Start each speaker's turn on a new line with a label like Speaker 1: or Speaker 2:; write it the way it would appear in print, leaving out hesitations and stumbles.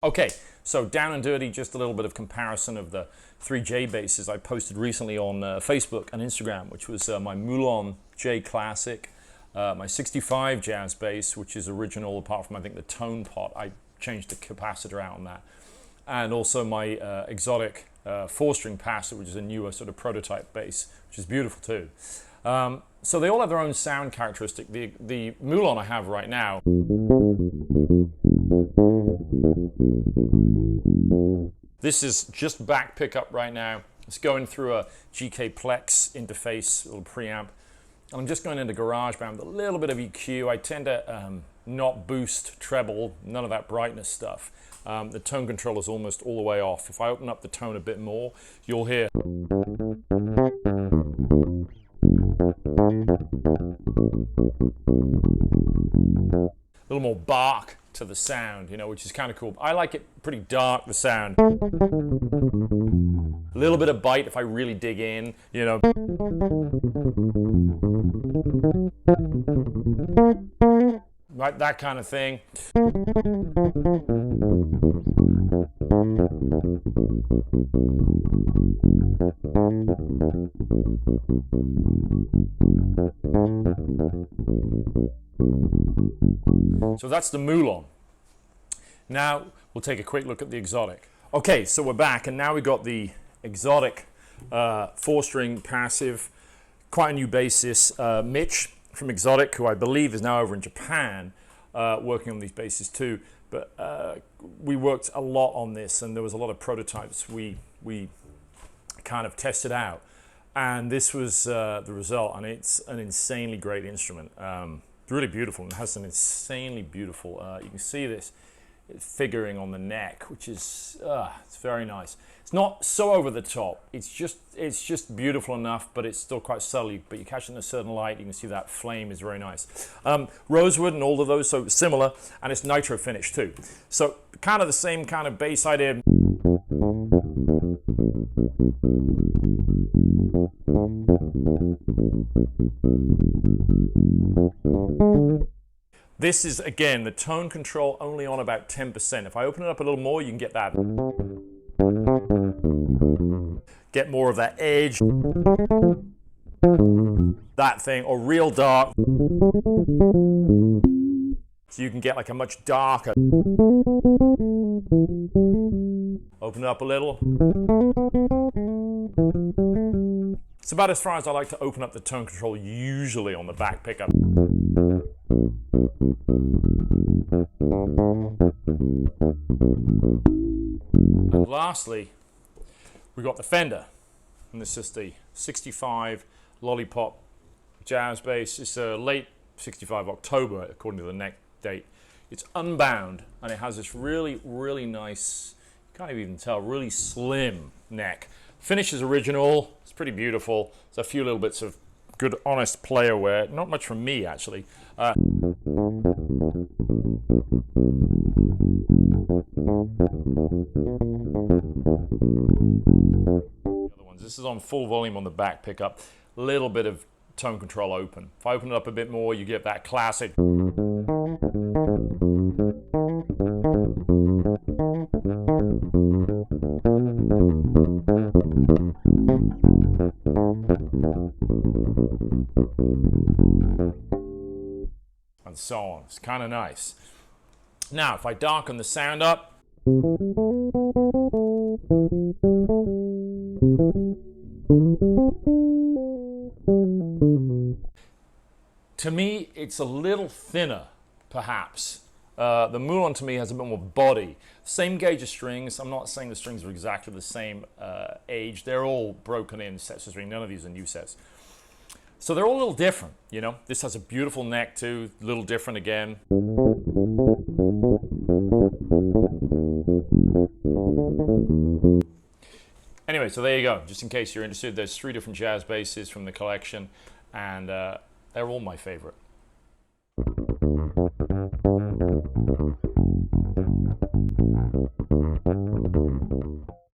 Speaker 1: Okay, so down and dirty, just a little bit of comparison of the 3J basses I posted recently on Facebook and Instagram, which was my Moollon J Classic, my 65 jazz bass, which is original apart from I think the tone pot. I changed the capacitor out on that. And also my Xotic 4-string passer, which is a newer sort of prototype bass, which is beautiful too. So they all have their own sound characteristic. The Moollon I have right now, this is just back pickup right now. It's going through a GK Plex interface, little preamp. And I'm just going into GarageBand with a little bit of EQ. I tend to not boost treble, none of that brightness stuff. The tone control is almost all the way off. If I open up the tone a bit more, you'll hear a little more bark to the sound, you know, which is kind of cool. I like it pretty dark, the sound. A little bit of bite if I really dig in, you know. Right, that kind of thing. So that's the Moollon. Now we'll take a quick look at the Xotic. Okay, so we're back, and now we got the Xotic 4-string passive, quite a new bassist, Mitch from Xotic, who I believe is now over in Japan, working on these basses too. But we worked a lot on this, and there was a lot of prototypes we kind of tested out, and this was the result. And it's an insanely great instrument. It's really beautiful, and it has some insanely beautiful, you can see this figuring on the neck, which is it's very nice. It's not so over the top, it's just beautiful enough, but it's still quite subtle. But you catch it in a certain light, you can see that flame is very nice. Rosewood and all of those, so similar, and it's nitro finish too. So kind of the same kind of bass idea. This is, again, the tone control only on about 10%. If I open it up a little more, you can get that. Get more of that edge. That thing, or real dark. So you can get like a much darker. Open it up a little. It's about as far as I like to open up the tone control usually on the back pickup. And lastly, we got the Fender, and this is the 65 Lollipop jazz bass. It's late 65 October according to the neck date. It's unbound, and it has this really, really nice, you can't even tell, really slim neck. Finish is original. It's pretty beautiful. There's a few little bits of good, honest player wear. Not much from me, actually. The other ones. This is on full volume on the back pickup. A little bit of tone control open. If I open it up a bit more, you get that classic. And so on. It's kind of nice. Now, if I darken the sound up, to me, it's a little thinner, perhaps. The Moollon to me has a bit more body. Same gauge of strings. I'm not saying the strings are exactly the same age. They're all broken in sets of string. None of these are new sets. So they're all a little different, you know. This has a beautiful neck too, a little different again. Anyway, so there you go. Just in case you're interested, there's 3 different jazz basses from the collection, and they're all my favorite.